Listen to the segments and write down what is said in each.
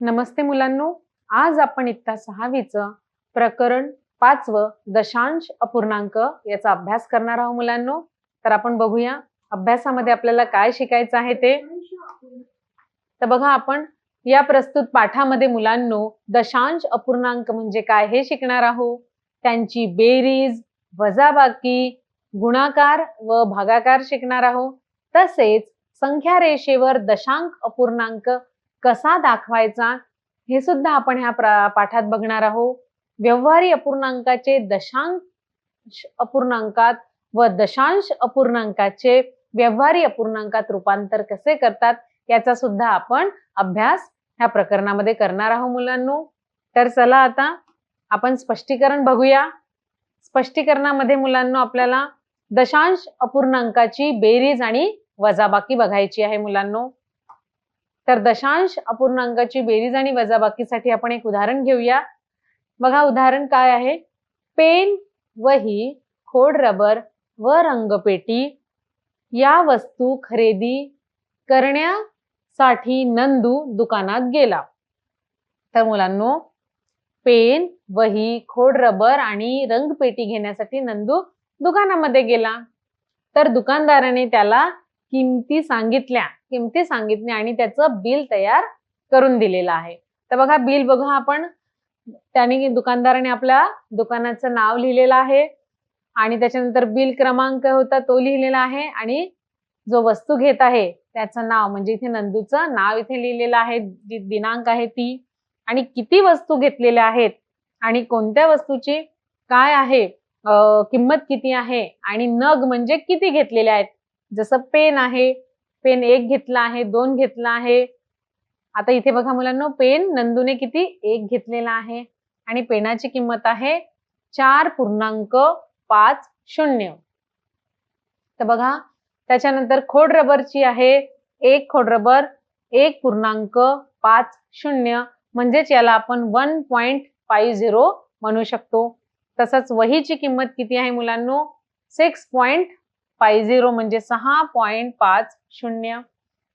नमस्ते मुलांनो, आज आपण इयत्ता 6वीचं प्रकरण 5वं दशांश अपूर्णांक याचा अभ्यास करणार आहोत मुलांनो। तर आपण बघूया अभ्यासामध्ये आपल्याला काय शिकायचं आहे ते। तर बघा आपण या प्रस्तुत पाठामध्ये मुलांनो दशांश अपूर्णांक म्हणजे काय हे शिकणार आहोत। त्यांची बेरीज, वजाबाकी, गुणाकार व भागाकार शिकणार आहोत। तसेच संख्या रेषेवर दशांक अपूर्णांक कसा दाखवायचा हे सुद्धा आपण ह्या पाठात बघणार आहोत। व्यवहारी अपूर्णांकाचे दशांश अपूर्णांकात व दशांश अपूर्णांकाचे व्यवहारी अपूर्णांकात रूपांतर कसे करतात याचा सुद्धा आपण अभ्यास ह्या प्रकरणामध्ये करणार आहोत मुलांनो। तर चला आता आपण स्पष्टीकरण बघूया। स्पष्टीकरणामध्ये मुलांनो आपल्याला दशांश अपूर्णांकाची बेरीज आणि वजाबाकी बघायची आहे मुलांनो। तर दशांश अपूर्णांकाची बेरीज आणि वजाबाकीसाठी आपण एक उदाहरण घेऊया। बघा उदाहरण काय आहे। पेन, वही, खोड रबर व रंगपेटी या वस्तू खरेदी करण्यासाठी नंदू दुकानात गेला। तर मुलांनो पेन, वही, खोड रबर आणि रंगपेटी घेण्यासाठी नंदू दुकानामध्ये गेला। तर दुकानदाराने त्याला किमती सांगितल्या आणि त्याचं बिल तयार करून दिलेलं आहे। तर बघा बिल बघा आपण दुकानदाराने आपल्या दुकानाचं नाव लिहिलेलं आहे आणि त्याच्यानंतर बिल क्रमांक होता तो लिहिलेला आहे आणि जो वस्तू घेत आहे त्याचं नाव म्हणजे इथे नंदूचं नाव इथे लिहिलेलं आहे, जी दिनांक आहे ती, आणि किती वस्तू घेतलेल्या आहेत आणि कोणत्या वस्तूची काय आहे किंमत किती आहे आणि नग म्हणजे किती घेतलेले आहेत। जसं पेन आहे, पेन 1 घेतला आहे, 2 घेतला आहे। आता इथे बघा मुलांनो पेन नंदूने किती 1 घेतलेला आहे आणि पेनाची किंमत आहे 4.50। तर बघा त्याच्यानंतर खोड रबरची आहे 1 खोड रबर 1.50 म्हणजेच याला आपण 1.50 म्हणू शकतो। तसंच वहीची किंमत किती आहे मुलांनो 6.50 म्हणजे 6.50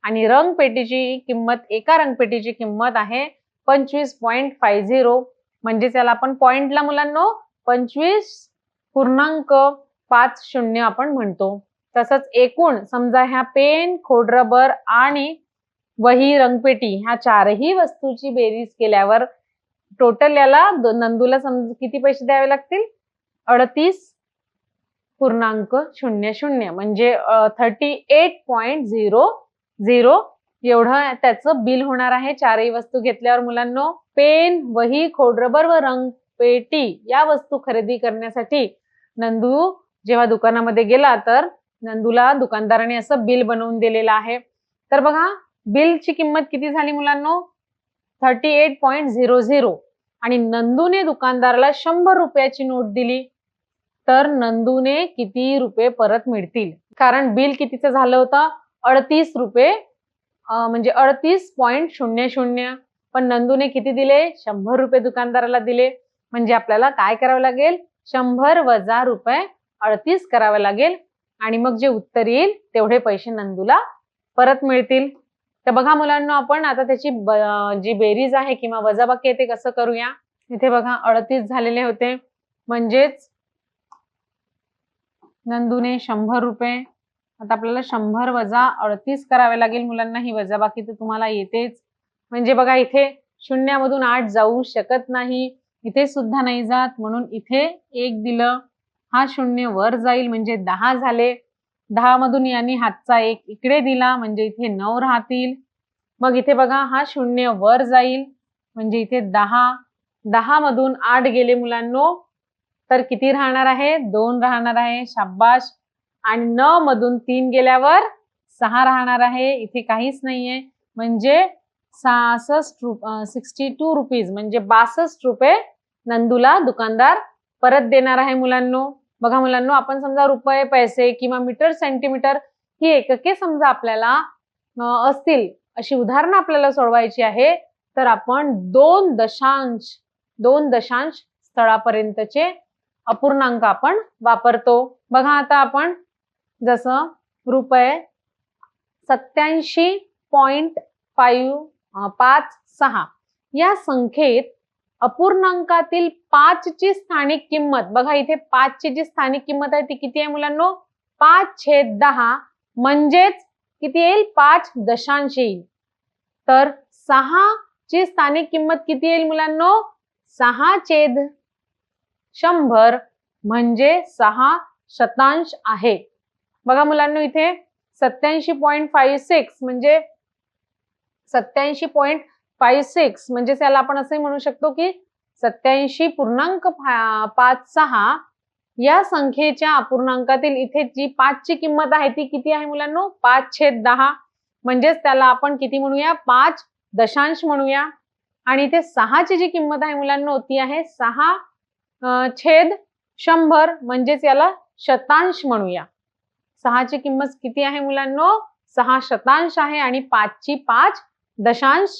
आणि रंगपेटीची किंमत एका रंगपेटीची किंमत आहे 25.50 म्हणजे त्याला आपण पॉइंटला मुलांनो 25.50 आपण म्हणतो। तसंच एकूण समजा ह्या पेन, खोड रबर आणि वही, रंगपेटी ह्या चारही वस्तूची बेरीज केल्यावर टोटल याला नंदूला किती पैसे द्यावे लागतील 38.00 म्हणजे 38.00 एवढं त्याचं बिल होणार आहे चारही वस्तू घेतल्यावर मुलांनो। पेन, वही, खोड रबर व रंगपेटी या वस्तू खरेदी करण्यासाठी नंदू जेव्हा दुकानामध्ये गेला तर नंदूला दुकानदाराने असं बिल बनवून दिलेलं आहे। तर बघा बिलची किंमत किती झाली मुलांनो 38.00 आणि नंदूने दुकानदाराला 100 रुपयाची नोट दिली तर नंदूने किती रुपये परत मिळतील। कारण बिल कितीचं झालं होतं 38 रुपये म्हणजे 38.00 पण नंदूने किती दिले 100 रुपये दुकानदाराला दिले म्हणजे आपल्याला काय करावं लागेल 100 वजा रुपये 38 करावे लागेल आणि मग जे उत्तर येईल तेवढे पैसे नंदूला परत मिळतील। तर बघा मुलांनो आपण आता त्याची जी बेरीज आहे किंवा वजाबाकी आहे ते कसं करूया। इथे बघा 38 झालेले होते म्हणजेच नंदूने 100 रुपये, आता आपल्याला 100 वजा 38 करावे लागेल मुलांना। ही वजाबाकी तर तुम्हाला येतेच म्हणजे बघा इथे शून्यामधून 8 जाऊ शकत नाही, इथे सुद्धा नाही जात म्हणून इथे 1 दिलं, हा 0 वर जाईल म्हणजे 10 झाले, 10 मधून यांनी हातचा 1 इकडे दिला म्हणजे इथे 9 राहतील। मग इथे बघा हा 0 वर जाईल म्हणजे इथे 10 मधून 8 गेले मुलांनो तर किती राहणार आहे 2 राहणार आहे, शाबाश। आणि 9 मधून 3 गेल्यावर 6 राहणार आहे, इथे काहीच नाहीये म्हणजे 62 रुपीज म्हणजे 62 रुपये नंदूला दुकानदार परत देणार आहे मुलांनो। बघा मुलांनो आपण समजा रुपये, पैसे किंवा मीटर, सेंटीमीटर ही एकके समजा आपल्याला असतील अशी उदाहरणं आपल्याला सोडवायची आहे तर आपण 2 दशांश स्थळापर्यंतचे अपूर्णांक आपण वापरतो। बघा आता आपण जसं रुपये 87.56 या संख्येत अपूर्णांकातील 5 ची स्थानिक किंमत, बघा इथे 5 ची जी स्थानिक किंमत आहे ती किती आहे मुलांनो? 5/10 म्हणजेच किती येईल? 5 दशांश येईल. तर 6 ची स्थानिक किंमत किती येईल मुलांनो? 6/100 म्हणजे 6 शतांश आहे. बघा मुलांनो इथे 87.56 म्हणजे 87.56 म्हणजे त्याला आपण असे म्हणू शकतो की 87.56 या संख्येच्या अपूर्णांकातील इथे जी 5 ची किंमत आहे ती किती आहे मुलांनो? 5/10 म्हणजेच त्याला आपण किती म्हणूया? 5 दशांश म्हणूया. आणि इथे 6 ची जी किंमत आहे मुलांनो ती आहे 6/100 म्हणजेच याला शतांश म्हणूया. 6 ची किंमत किती आहे मुलांनो? 6 शतांश आहे आणि 5 ची 5 दशांश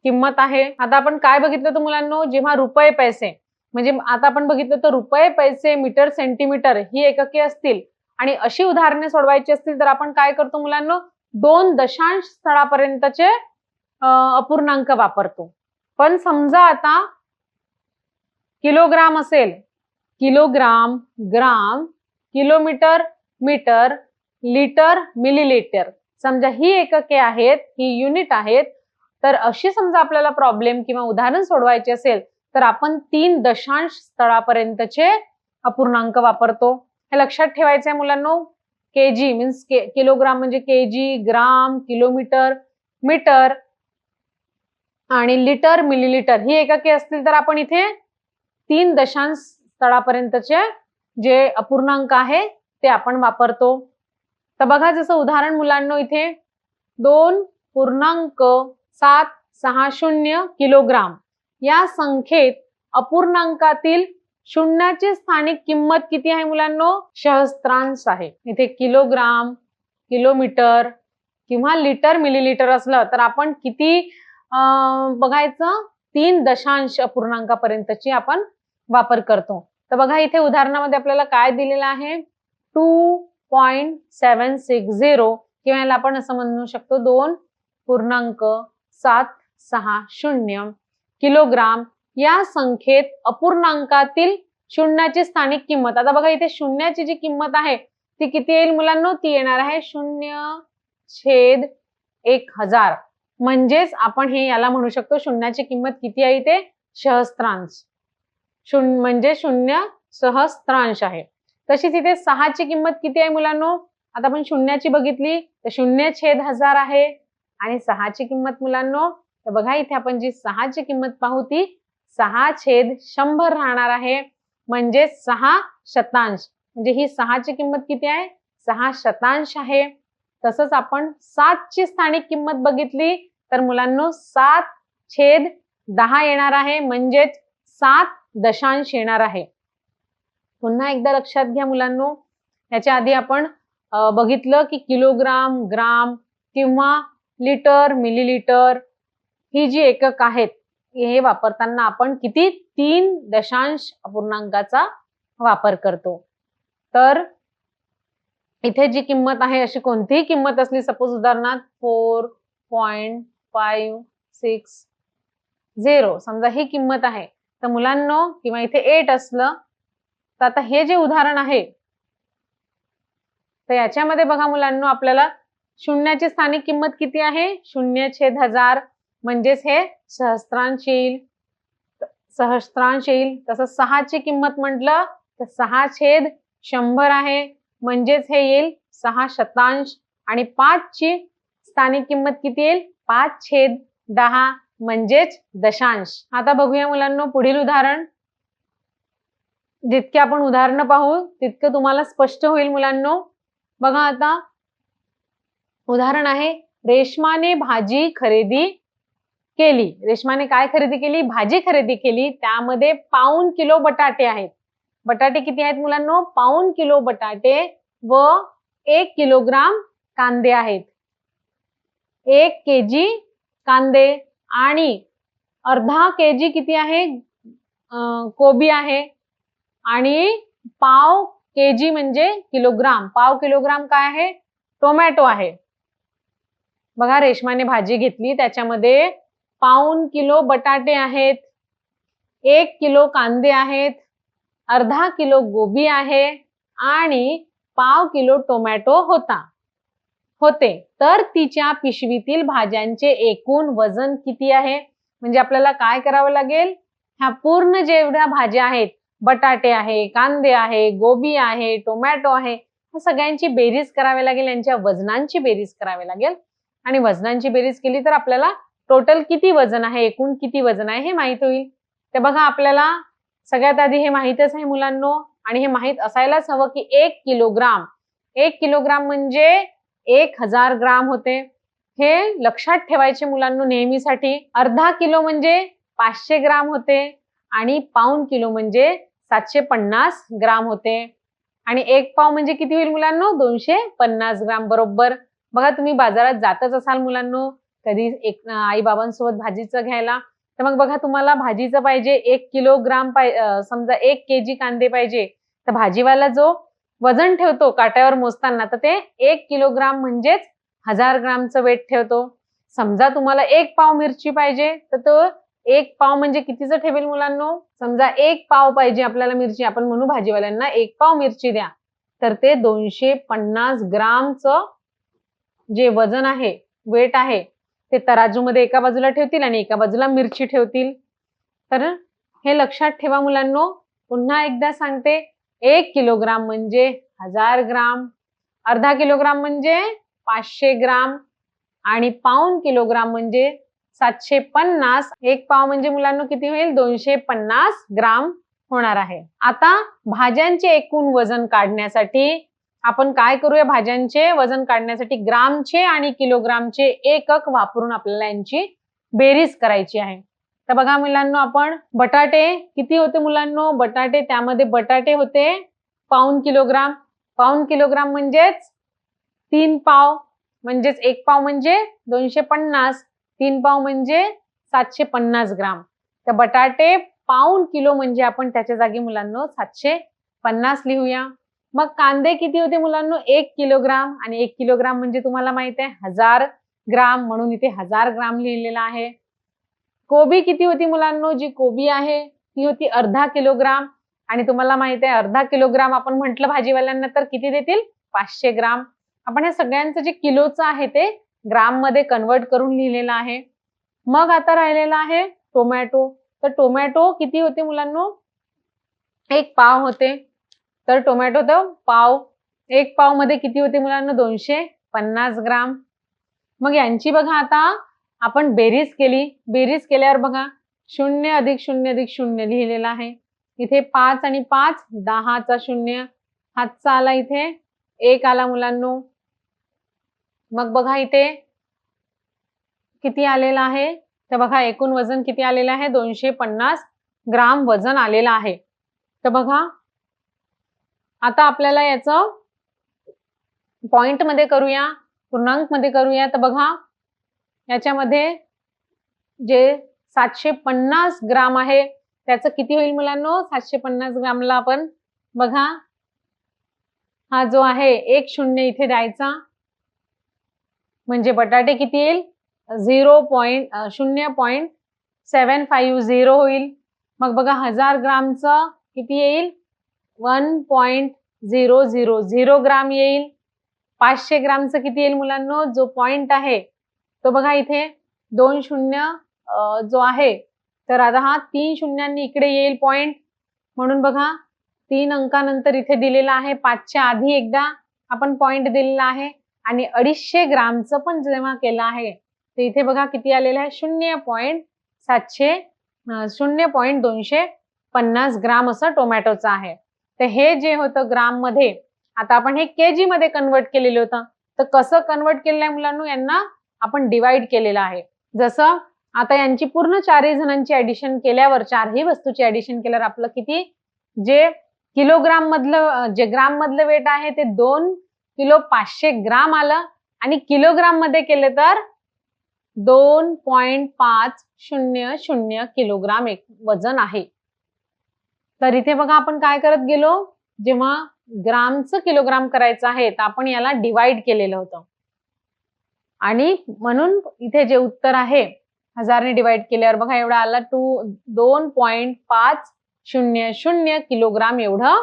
किंमत आहे. आता आपण काय बघितलं तर मुलांनो, जेव्हा रुपये पैसे म्हणजे आता आपण बघितलं तर रुपये पैसे मीटर सेंटीमीटर ही एकके असतील आणि अशी उदाहरणे सोडवायची असतील तर आपण काय करतो मुलांनो? 2 दशांश स्थळापर्यंतचे अपूर्णांक वापरतो. पण समजा आता किलोग्राम असेल, किलोग्राम, ग्राम, किलोमीटर, मीटर, लिटर, मिलीलीटर, समजा ही एकके आहेत, ही युनिट आहेत. तर अशी समजा आपल्याला प्रॉब्लेम किंवा उदाहरण सोडवायचे असेल तर आपण 3 दशांश स्थळापर्यंतचे अपूर्णांक वापरतो. हे लक्षात ठेवायचं आहे मुलांनो. केजी मीन्स किलोग्राम म्हणजे केजी, ग्राम, किलोमीटर, मीटर आणि लिटर, मिलीलीटर ही एकके असतील तर आपण इथे 3 दशांश स्थळापर्यंतचे जे अपूर्णांक आहे ते आपण वापरतो. तर बघा जसं उदाहरण मुलांनो इथे 2.760 किलोग्राम या संख्येत अपूर्णांकातील शून्याची स्थानिक किंमत किती आहे मुलांनो? सहस्त्रांश आहे. इथे किलोग्राम, किलोमीटर किंवा लिटर, मिलीलीटर असलं तर आपण किती बघायचं? 3 दशांश अपूर्णांकापर्यंतची आपण वापर करतो. तर बघा इथे उदाहरणामध्ये आपल्याला काय दिलेलं आहे? 2.760 किंवा याला आपण असं म्हणू शकतो 2.760 किलोग्राम या संख्येत अपूर्णांकातील शून्याची स्थानिक किंमत. आता बघा इथे शून्याची जी किंमत आहे ती किती येईल मुलांनो? ती येणार आहे 0/1000 म्हणजेच आपण हे याला म्हणू शकतो शून्याची किंमत किती आहे? ते सहस्त्रांश. म्हणजे 0 सहस्त्रांश आहे. तशीच इथे 6 ची किंमत किती आहे मुलांनो? आता आपण शून्याची बघितली तर 0/1000 आहे आणि 6 ची किंमत मुलांनो तर बघा इथे आपण जी 6 ची किंमत पाहू ती 6/100 राहणार आहे म्हणजे 6 शतांश. म्हणजे ही 6 ची किंमत किती आहे? 6 शतांश आहे. तसंच आपण 7 ची स्थानिक किंमत बघितली तर मुलांनो 7/10 येणार आहे म्हणजेच 7 दशांश येणार आहे. पुन्हा एकदा लक्षात घ्या मुलांनो, याच्या आधी आपण बघितलं की किलोग्राम, ग्राम किंवा लिटर, मिलीलीटर ही जी एकक आहेत हे वापरताना आपण किती 3 दशांश अपूर्णांकाचा वापर करतो. तर इथे जी किंमत आहे अशी कोणतीही किंमत असली, सपोज उदाहरणार्थ 4.560 समजा ही किंमत आहे तर मुलांनो किंवा इथे 8 असलं तर आता हे जे उदाहरण आहे तर याच्यामध्ये बघा मुलांनो आपल्याला शून्याची स्थानिक किंमत किती आहे? 0/1000 म्हणजेच हे सहस्त्रांश येईल. तसं 6 ची किंमत म्हटलं तर 6/100 आहे म्हणजेच हे येईल 6 शतांश. आणि 5 ची स्थानिक किंमत किती येईल? 5/10 म्हणजेच दशांश. आता बघूया मुलांनो पुढील उदाहरण. जितके आपण उदाहरणं पाहू तितकं तुम्हाला स्पष्ट होईल मुलांनो. बघा आता उदाहरण आहे, रेशमाने भाजी खरेदी केली. रेशमाने काय खरेदी केली? भाजी खरेदी केली. त्यामध्ये पाऊण किलो बटाटे आहेत. बटाटे किती आहेत मुलांनो? पाऊण किलो बटाटे व 1 किलोग्राम कांदे आहेत. 1 केजी कांदे आणि अर्धा केजी किती आहे? कोबी आहे आणि पाव केजी म्हणजे किलोग्राम, पाव किलोग्राम काय आहे? टोमॅटो आहे. बघा रेशमाने भाजी घेतली, त्याच्यामध्ये पाऊण किलो बटाटे आहेत, 1 किलो कांदे आहेत, अर्धा किलो गोबी आहे आणि पाव किलो टोमॅटो होते. तर तिच्या पिशवीतील भाज्यांचे एकूण वजन किती आहे? म्हणजे आपल्याला काय करावं लागेल? ह्या पूर्ण जेवढ्या भाज्या आहेत, बटाटे आहे, कांदे आहे, गोबी आहे, टोमॅटो आहे, ह्या सगळ्यांची बेरीज करावी लागेल, यांच्या वजनांची बेरीज करावी लागेल. आणि वजनांची बेरीज केली तर आपल्याला टोटल किती वजन आहे, एकूण किती वजन आहे हे माहित होईल. तर बघा, आपल्याला सगळ्यात आधी हे माहितच आहे मुलांनो, आणि हे माहित असायलाच हवं की 1 किलोग्राम म्हणजे 1000 ग्राम होते. हे लक्षात ठेवायचे मुलांनो नेहमीसाठी. अर्धा किलो म्हणजे 500 ग्राम होते आणि पाऊण किलो म्हणजे 750 ग्राम होते. आणि 1 पाव म्हणजे किती होईल मुलांनो? 250 ग्राम. बरोबर. बघा, तुम्ही बाजारात जातच असाल मुलांनो कधी आई बाबांसोबत भाजीचं घ्यायला, तर मग बघा, तुम्हाला भाजीचं पाहिजे 1 किलोग्राम, समजा 1 केजी कांदे पाहिजे, तर भाजीवाला जो वजन ठेवतो काट्यावर मोजताना, तर ते 1 किलोग्राम म्हणजेच 1000 ग्रामचं वेट ठेवतो. समजा तुम्हाला 1 पाव मिरची पाहिजे, तर तो 1 पाव म्हणजे कितीचं ठेवेल मुलांनो? समजा 1 पाव पाहिजे आपल्याला मिरची, आपण म्हणू भाजीवाल्यांना 1 पाव मिरची द्या, तर ते 250 ग्रामचं जे वजन आहे, वेट आहे, ते तराजूमध्ये एका बाजूला ठेवतील आणि एका बाजूला मिरची ठेवतील. तर हे लक्षात ठेवा मुलांनो. पुन्हा एकदा सांगते, 1 किलोग्राम म्हणजे 1000 ग्राम, अर्धा किलोग्राम म्हणजे 500 ग्राम आणि पाऊण किलोग्राम म्हणजे 750. 1 पाव म्हणजे मुलांनो किती होईल? 250 ग्राम होणार आहे. आता भाज्यांचे एकूण वजन काढण्यासाठी आपण काय करूया? भाज्यांचे वजन काढण्यासाठी ग्रामचे आणि किलोग्रामचे एकक वापरून आपल्याला यांची बेरीज करायची आहे. तर बघा मुलांनो, आपण बटाटे किती होते मुलांनो? बटाटे, त्यामध्ये बटाटे होते पाऊण किलोग्राम. पाऊण किलोग्राम म्हणजेच 3 पाव, म्हणजेच 1 पाव म्हणजे 250, 3 पाव म्हणजे 750 ग्राम. तर बटाटे पाऊण किलो म्हणजे आपण त्याच्या जागी मुलांनो 750 लिहूया. मग कांदे किती होते मुलांनो? 1 किलोग्राम, आणि 1 किलोग्राम म्हणजे तुम्हाला माहित आहे 1000 ग्राम, म्हणून इथे 1000 ग्राम लिहिलेला आहे. कोबी किती होती मुलांनो? जी कोबी आहे ती होती अर्धा किलोग्राम, आणि तुम्हाला माहित आहे अर्धा किलोग्राम आपण म्हटलं भाजीवाल्यांना तर किती देतील? 500 ग्राम. आपण हे सगळ्यांचं जे किलोचं आहे ते ग्राम मध्ये कन्वर्ट करून लिहिलेलं आहे. मग आता राहिलेला आहे टोमॅटो. तर टोमॅटो किती होते मुलांनो? 1 पाव होते. तर टोमॅटो तर पाव, 1 पाव मध्ये किती होते मुलांना? 250 ग्राम. मग यांची बघा, आता आपण बेरीज केली. बेरीज केल्यावर बघा, 0 अधिक 0 अधिक 0 लिहिलेलं आहे. इथे 5 आणि 5 10चा 0, हातचा आला, इथे 1 आला मुलांनो. मग बघा इथे किती आलेलं आहे? तर बघा, एकूण वजन किती आलेलं आहे? 250 ग्राम वजन आलेलं आहे. तर बघा, आता आपल्याला याचं पॉइंट मध्ये करूया, पूर्णांक मध्ये करूया. तर बघा, याच्यामध्ये जे 750 ग्राम आहे त्याचं किती होईल मुलांनो? 750 ग्रामला आपण बघा, हा जो आहे 1 0 इथे द्यायचा, म्हणजे बटाटे किती येईल? 0.750 होईल. मग बघा, 1000 ग्रामचं किती येईल? 1.000 ग्राम येईल. 500 ग्रामचं किती येईल मुलांनो? जो पॉइंट आहे तो बघा, इथे 2 0 जो आहे, तर आता हा 3 शून्यांनी इकडे येईल पॉइंट, म्हणून बघा 3 अंकानंतर इथे दिलेला आहे. 5च्या आधी एकदा आपण पॉइंट दिलेला आहे, आणि 250 ग्रामचं पण जेव्हा केलं आहे तर इथे बघा किती आलेलं आहे? 0.250 ग्राम असं टोमॅटोचं आहे. तर हे जे होतं ग्राम मध्ये, आता आपण हे केजी मध्ये कन्वर्ट केलेलं होतं. तर कसं कन्वर्ट केलेलं आहे मुलांनो? यांना आपण डिवाइड केलेलं आहे. जसं आता यांची पूर्ण 4 जणांची ऍडिशन केल्यावर, 4ही वस्तूची ऍडिशन केल्यावर आपलं किती, जे किलोग्राम मधलं, जे ग्राम मधलं वेट आहे ते 2 किलो 500 ग्राम आलं, आणि किलोग्राम मध्ये केले तर 2.500 किलोग्राम एक वजन आहे. तर इथे बघा, आपण काय करत गेलो? जेव्हा ग्रामचं किलोग्राम करायचं आहे तर आपण याला डिवाइड केलेलं होतं, आणि म्हणून इथे जे उत्तर आहे 1000ने डिवाइड केल्यावर बघा एवढा आला 2.500 किलोग्राम एवढं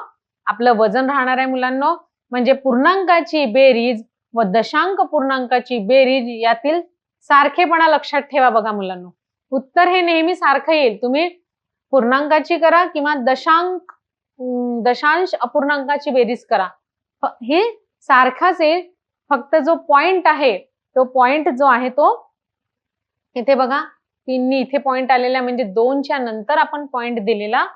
आपलं वजन राहणार आहे मुलांनो. म्हणजे पूर्णांकाची बेरीज व दशांक पूर्णांकाची बेरीज यातील सारखेपणा लक्षात ठेवा बघा मुलांनो. उत्तर हे नेहमी सारखं येईल. तुम्ही पूर्णांकाची करा किंवा दशांश अपूर्णांकाची बेरीज करा, हे सारखाच येईल. फक्त जो पॉइंट आहे तो पॉइंट जो आहे तो इथे बघा 3 इथे पॉइंट आलेला म्हणजे 2च्या नंतर आपण पॉइंट दिलेला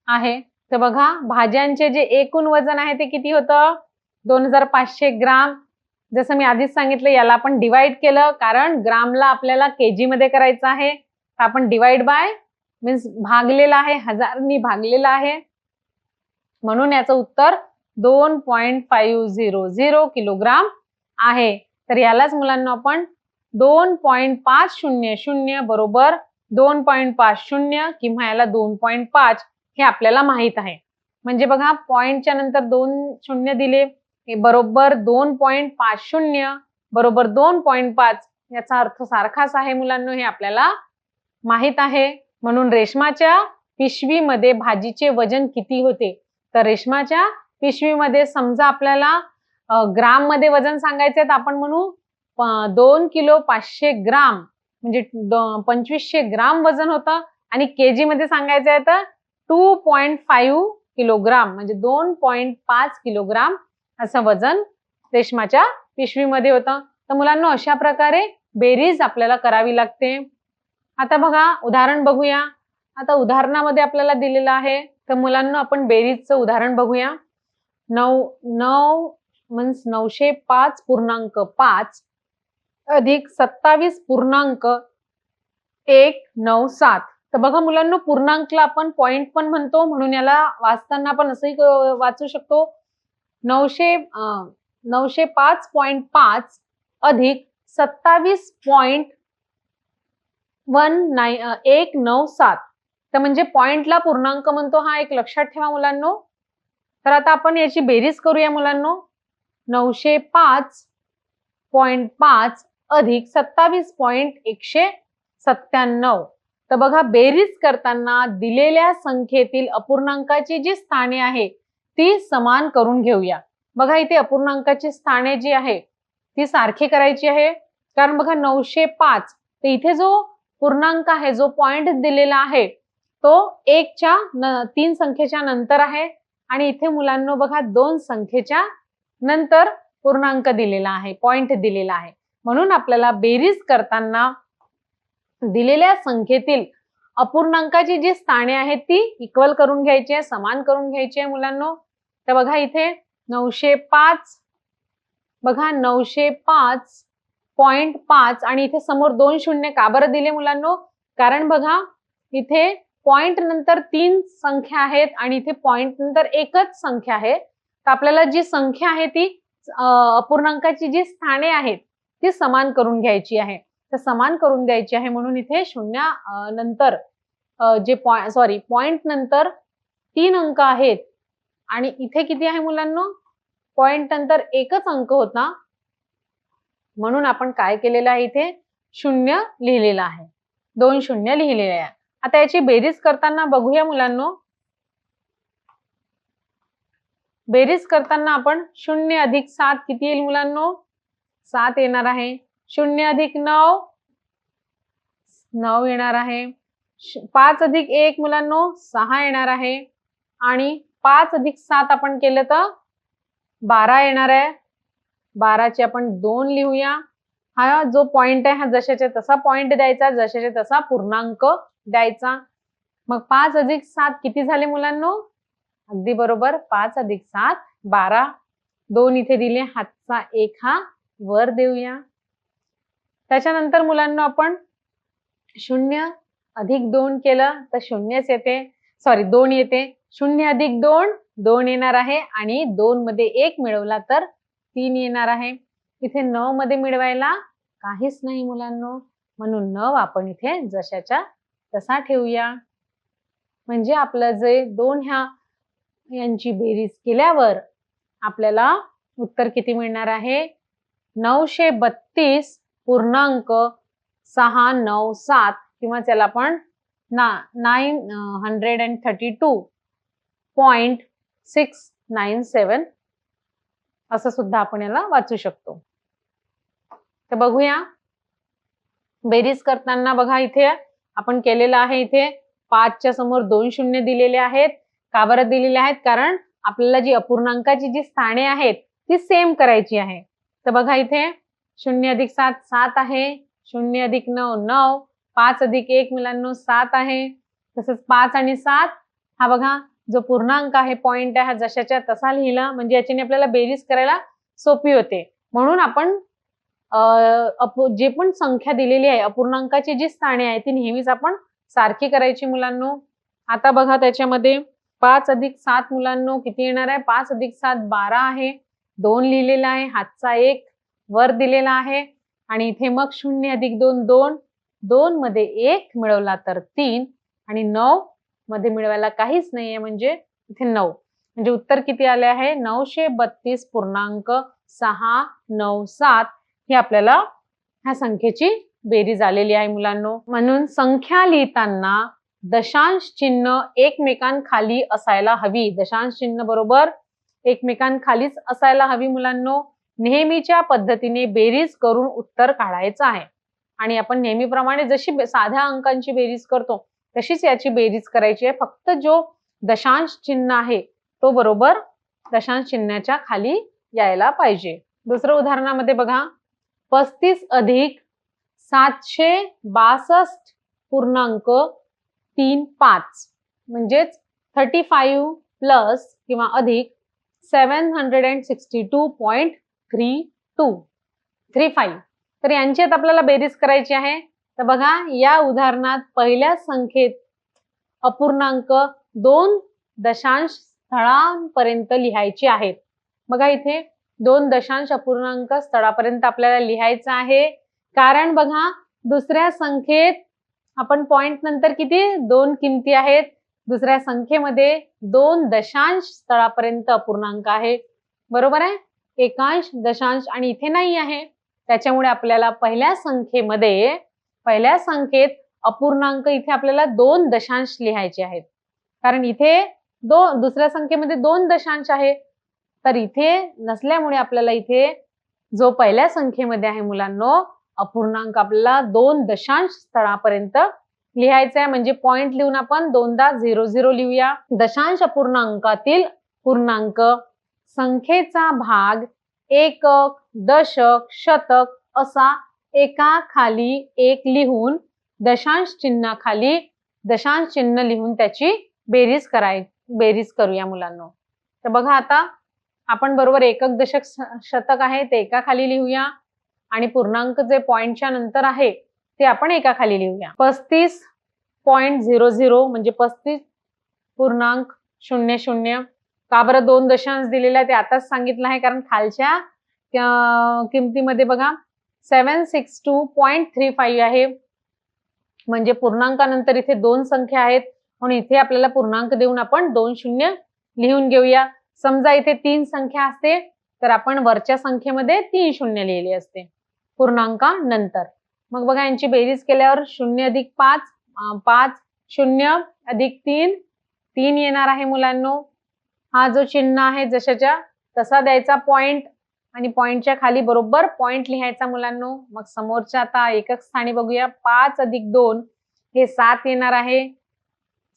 आहे. तर बघा भाज्यांचे जे एकूण वजन आहे ते किती होतं 2500 ग्राम. जसं मी आधीच सांगितलं याला आपण डिवाइड केलं कारण ग्रामला आपल्याला केजी मध्ये करायचं आहे. तर आपण डिवाइड बाय मीन्स भागलेला आहे, 1000नी भागलेला आहे, म्हणून याचं उत्तर 2.500 किलोग्राम आहे. तर यालाच मुलांना आपण 2.500 बरोबर 2.50 किंवा याला 2.5 हे आपल्याला माहित आहे. म्हणजे बघा पॉइंटच्या नंतर 2 शून्य दिले हे बरोबर 2.50 बरोबर 2.5 याचा अर्थ सारखाच आहे मुलांना, हे आपल्याला माहित आहे. म्हणून रेशमाच्या पिशवीमध्ये भाजीचे वजन किती होते. तर रेशमाच्या पिशवीमध्ये समजा आपल्याला ग्राम मध्ये वजन सांगायचे तर आपण म्हणू 2 किलो 500 ग्राम म्हणजे 2500 ग्राम वजन होतं. आणि केजी मध्ये सांगायचं आहे तर 2.5 किलोग्राम म्हणजे 2.5 किलोग्राम असं वजन रेशमाच्या पिशवीमध्ये होतं. तर मुलांना अशा प्रकारे बेरीज आपल्याला करावी लागते. आता बघा उदाहरण बघूया. आता उदाहरणामध्ये आपल्याला दिलेलं आहे तर मुलांना आपण बेरीजचं उदाहरण बघूया. 905.5 अधिक 27.197. तर बघा मुलांना पूर्णांकला आपण पॉइंट पण म्हणतो म्हणून याला वाचताना आपण असंही वाचू शकतो 905.5 अधिक 27.197. तर म्हणजे पॉइंटला पूर्णांक म्हणतो, हा एक लक्षात ठेवा मुलांनो. तर आता आपण याची बेरीज करूया मुलांनो. 905.5 अधिक 27.197. तर बघा बेरीज करताना दिलेल्या संख्येतील अपूर्णांकाची जी स्थाने आहे ती समान करून घेऊया. बघा इथे अपूर्णांकाची स्थाने जी आहे ती सारखी करायची आहे. कारण बघा 905 तर इथे जो पूर्णांक आहे जो पॉइंट दिलेला आहे तो 3 संख्येच्या नंतर आहे आणि इथे मुलांना बघा 2 संख्येच्या नंतर पूर्णांक दिलेला आहे, पॉइंट दिलेला आहे. म्हणून आपल्याला बेरीज करताना दिलेल्या संख्येतील अपूर्णांकाची जी स्थाने आहेत ती इक्वल करून घ्यायची आहे, समान करून घ्यायची आहे मुलांनो. तर बघा इथे 905 बघा 905.5 आणि इथे समोर 2 शून्य का बरं दिले मुलांनो. कारण बघा इथे पॉइंट नंतर 3 संख्या आहेत आणि इथे पॉइंट नंतर एकच संख्या आहे. तर आपल्याला जी संख्या आहे ती अपूर्णांकाची जी स्थाने आहेत ती समान करून घ्यायची आहे. तर समान करून द्यायची आहे म्हणून इथे शून्य नंतर जे पॉइंट नंतर 3 अंक आहेत आणि इथे किती आहे मुलांनो पॉइंट नंतर एकच अंक होता म्हणून आपण काय केलेलं आहे इथे 0 लिहिलेला आहे, 2 शून्य लिहिलेले आहे. आता याची बेरीज करताना बघूया मुलांनो. बेरीज करताना आपण 0 अधिक 7 किती येईल मुलांनो 7 येणार आहे. 0 अधिक 9 9 येणार आहे. 5 अधिक 1 मुलांनो 6 येणार आहे आणि 5 अधिक 7 आपण केलं तर 12 येणार आहे. 12चे आपण 2 लिहूया. हा जो पॉइंट आहे हा जशाच्या तसा पॉइंट द्यायचा, जशाच्या तसा पूर्णांक द्यायचा. मग 5 अधिक 7 किती झाले मुलांनो अगदी बरोबर 5 अधिक 7 12. 2 इथे दिले, हातचा 1 हा वर देऊया. त्याच्यानंतर मुलांना आपण 0 अधिक 2 केलं तर 0च येते, 2 येते. 0 अधिक 2 2 येणार आहे आणि 2 मध्ये 1 मिळवला तर 3 येणार आहे. इथे 9 मध्ये मिळवायला काहीच नाही मुलांनो म्हणून 9 आपण इथे जशाच्या तसा ठेवूया. म्हणजे आपलं जे 2 यांची बेरीज केल्यावर आपल्याला उत्तर किती मिळणार आहे 932.697 किंवा त्याला आपण 932.697 असं सुद्धा आपण याला वाचू शकतो. तर बघूया बेरीज करताना बघा इथे आपण केलेलं आहे. इथे 5च्या समोर 2 शून्य दिलेले आहेत. का बरं दिलेले आहेत? कारण आपल्याला जी अपूर्णांकाची जी स्थाने आहेत ती सेम करायची आहे. तर बघा इथे 0 + 7 7 आहे, 0 + 9 9, 5 + 1 मुलांनो 7 आहे. तसंच 5 आणि 7 हा बघा जो पूर्णांक आहे, पॉइंट आहे, जशाच्या तसा लिहिला म्हणजे याच्याने आपल्याला बेरीज करायला सोपी होते. म्हणून आपण जे पण संख्या दिलेली आहे, अपूर्णांकाची जी स्थाने आहेत ती नेहमीच आपण सारखी करायची मुलांनो. आता बघा त्याच्यामध्ये 5 + 7 मुलांनो किती येणार आहे? 5 + 7 12 आहे. 2 लिहिलेला आहे, हातचा 1 वर दिलेला आहे आणि इथे मग 0 + 2 2, 2 मध्ये 1 मिळवला तर 3 आणि 9 मध्ये मिळवायला काहीच नाहीये म्हणजे इथे 9. म्हणजे उत्तर किती आले आहे? 932.697 ही आपल्याला ह्या संख्येची बेरीज आलेली आहे मुलांनो. म्हणून संख्या लिहिताना दशांश चिन्ह एकमेकांखाली असायला हवी. दशांश चिन्ह बरोबर एकमेकांखालीच असायला हवी मुलांनो. नेहमीच्या पद्धतीने बेरीज करून उत्तर काढायचं आहे आणि आपण नेहमीप्रमाणे जशी साध्या अंकांची बेरीज करतो तशीच याची बेरीज करायची आहे. फक्त जो दशांश चिन्ह आहे तो बरोबर दशांश चिन्हाच्या खाली यायला पाहिजे. दुसरं उदाहरणामध्ये बघा 35 + 762.35 म्हणजेच 35 प्लस किंवा अधिक 762.35. तर यांच्यात आपल्याला बेरीज करायची आहे. तर बघा या उदाहरणात पहिल्या संख्येत अपूर्णांक 2 दशांश स्थळांपर्यंत लिहायचे आहेत. बघा इथे 2 दशांश अपूर्णांक स्थळापर्यंत आपल्याला लिहायचं आहे. कारण बघा दुसऱ्या संख्येत आपण पॉइंट नंतर किती 2 किमती आहेत. दुसऱ्या संख्येमध्ये 2 दशांश स्थळापर्यंत अपूर्णांक आहे. बरोबर आहे? एकांश, दशांश आणि इथे नाही आहे. त्याच्यामुळे आपल्याला पहिल्या संख्येत अपूर्णांक इथे आपल्याला 2 दशांश लिहायचे आहेत. कारण इथे दुसऱ्या संख्येमध्ये 2 दशांश आहे. तर इथे नसल्यामुळे आपल्याला इथे जो पहिल्या संख्येमध्ये आहे मुलांनो अपूर्णांक आपल्याला 2 दशांश स्थळापर्यंत लिहायचा आहे. म्हणजे पॉइंट लिहून आपण 2दा 00 लिहूया. दशांश अपूर्णांकातील पूर्णांक संख्येचा भाग एकक, दशक, शतक असा एकाखाली एक लिहून दशांश चिन्हाखाली दशांश चिन्ह लिहून त्याची बेरीज करूया मुलांनो. तर बघा आता आपण बरोबर एकक, दशक, शतक आहे ते एकाखाली लिहूया आणि पूर्णांक जे पॉइंटच्या नंतर आहे ते आपण एकाखाली लिहूया. 35.00 म्हणजे 35.00. का बरं 2 दशांश दिलेला आहे ते आताच सांगितलं आहे. कारण खालच्या किमतीमध्ये बघा 762.35 आहे. म्हणजे पूर्णांकानंतर इथे 2 संख्या आहेत म्हणून इथे आपल्याला पूर्णांक देऊन आपण 2 शून्य लिहून घेऊया. समजा इथे 3 संख्या असते तर आपण वरच्या संख्येमध्ये 3 शून्य लिहिले असते पूर्णांकानंतर. मग बघा यांची बेरीज केल्यावर 0 + 5 5, 0 + 3 3 येणार आहे मुलांनो. हा जो चिन्ह आहे जशाच्या तसा द्यायचा पॉइंट आणि पॉइंटच्या खाली बरोबर पॉइंट लिहायचा मुलांनो. मग समोरच्या आता एकक स्थानी बघूया. 5 + 2 हे 7 येणार आहे.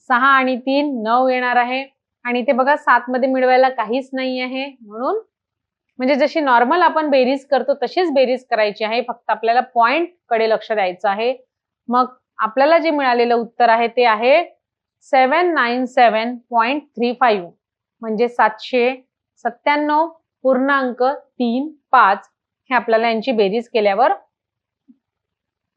6 आणि 3 9 येणार आहे आणि इथे बघा 7 मध्ये मिळवायला काहीच नाही आहे. म्हणून म्हणजे जशी नॉर्मल आपण बेरीज करतो तशीच बेरीज करायची आहे. फक्त आपल्याला पॉइंट कडे लक्ष द्यायचं आहे. मग आपल्याला जे मिळालेलं उत्तर आहे ते आहे 797.35 म्हणजे 797.35 हे आपल्याला यांची बेरीज केल्यावर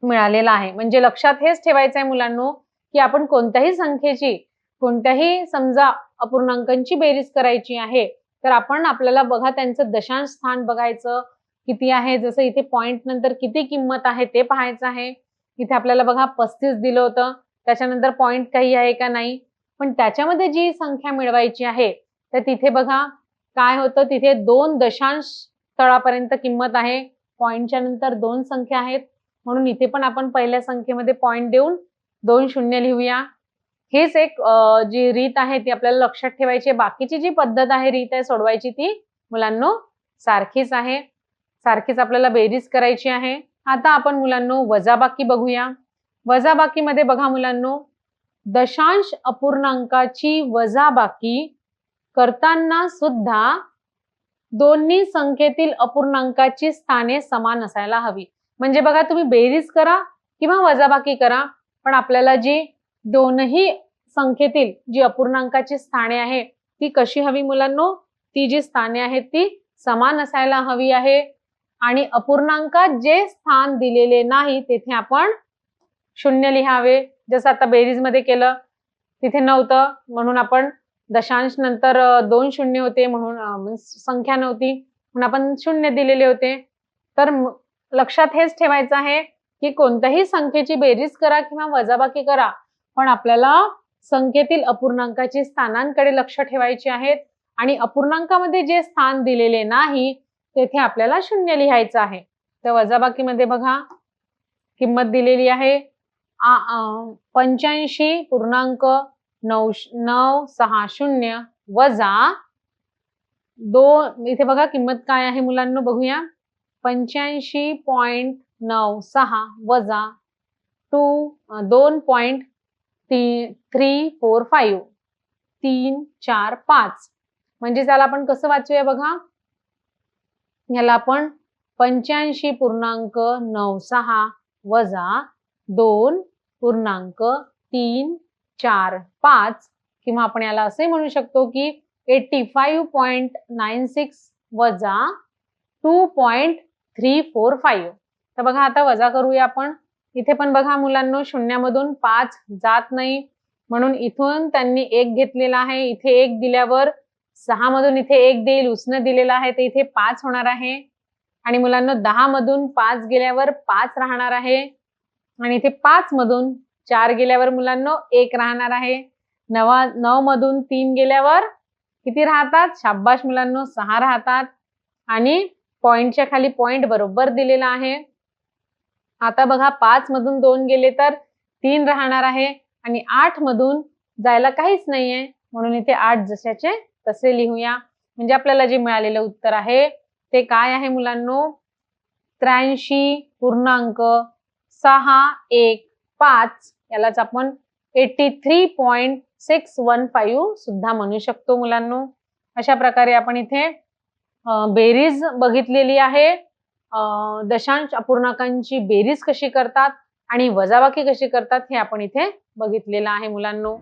मिळालेलं आहे. म्हणजे लक्षात हेच ठेवायचं आहे मुलांनो की आपण कोणत्याही संख्येची कोणत्याही समजा अपूर्णांकांची बेरीज करायची आहे तर आपल्याला बघा त्यांचं दशांश स्थान बघायचं किती आहे. जसं इथे पॉइंट नंतर किती किंमत आहे ते पाहायचं आहे. इथे आपल्याला बघा 35 दिलं होतं त्याच्यानंतर पॉइंट काही आहे का नाही. पण त्याच्यामध्ये जी संख्या मिळवायची आहे तर तिथे बघा काय होतं. तिथे 2 दशांश स्थळापर्यंत किंमत आहे. पॉइंटच्या नंतर 2 संख्या आहेत म्हणून इथे पण आपण पहिल्या संख्येमध्ये पॉइंट देऊन 2 शून्य लिहूया. हेच एक जी रीत आहे ती आपल्याला लक्षात ठेवायची आहे. बाकीची जी पद्धत आहे, रीत आहे सोडवायची, ती मुलांनो सारखीच आहे. सारखीच आपल्याला बेरीज करायची आहे. आता आपण मुलांनो वजाबाकी बघूया. वजाबाकीमध्ये बघा मुलांनो, दशांश अपूर्णांकाची वजाबाकी करताना सुद्धा दोन्ही संख्येतील अपूर्णांकाची स्थाने समान असायला हवी. म्हणजे बघा, तुम्ही बेरीज करा किंवा वजाबाकी करा, पण आपल्याला जी दोनही संख्येतील जी अपूर्णांकाची स्थाने आहे ती कशी हवी मुलांनो? ती जी स्थाने आहेत ती समान असायला हवी आहे. आणि अपूर्णांकात जे स्थान दिलेले नाही तेथे आपण शून्य लिहावे. जसं आता बेरीज मध्ये केलं, तिथे नव्हतं म्हणून आपण दशांश नंतर 2 शून्य होते म्हणून संख्या नव्हती म्हणून आपण शून्य दिलेले होते. तर लक्षात हेच ठेवायचं आहे की कोणत्याही संख्येची बेरीज करा किंवा वजाबाकी करा, पण आपल्याला संख्येतील अपूर्णांकाची स्थानांकडे लक्ष ठेवायचे आहेत. आणि अपूर्णांकामध्ये जे स्थान दिलेले नाही तेथे आपल्याला शून्य लिहायचं आहे. तर वजाबाकीमध्ये बघा, किंमत दिलेली आहे 85.960 वजा 2. इथे बघा किंमत काय आहे मुलांनो, बघूया. 85.96 वजा 2.345 345. म्हणजे त्याला आपण कसं वाचूया बघा, याला आपण 85.96 वजा 2.345 किंवा आपण याला असे म्हणू शकतो की 85.96 वजा 2.345. तर बघा, आता वजा करूया आपण. इथे पण बघा मुलांनो, शून्यामधून 5 जात नाही म्हणून इथून त्यांनी 1 घेतलेला आहे. इथे 1 दिल्यावर 6 मधून इथे 1 देईल, उसने दिलेला आहे, तर इथे 5 होणार आहे. आणि मुलांनो 10 मधून 5 गेल्यावर 5 राहणार आहे. आणि इथे 5 मधून 4 गेल्यावर मुलांनो 1 राहणार आहे. 9 मधून 3 गेल्यावर किती राहतात? शाबाश मुलांनो, 6 राहतात. आणि पॉइंटच्या खाली पॉइंट बरोबर दिलेला आहे. आता बघा, 5 मधून 2 गेले तर 3 राहणार आहे. आणि 8 मधून जायला काहीच नाहीये म्हणून इथे 8 जशाचे तसे लिहूया. म्हणजे आपल्याला जे मिळालेलं उत्तर आहे ते काय आहे मुलांनो? 83.615. यालाच आपण 83.615 सुद्धा म्हणू शकतो मुलांनो. अशा प्रकारे आपण इथे बेरीज बघितलेली आहे. दशांश अपूर्णांकांची बेरीज कशी करतात आणि वजाबाकी कशी करतात हे आपण इथे बघितलेलं आहे मुलांनो.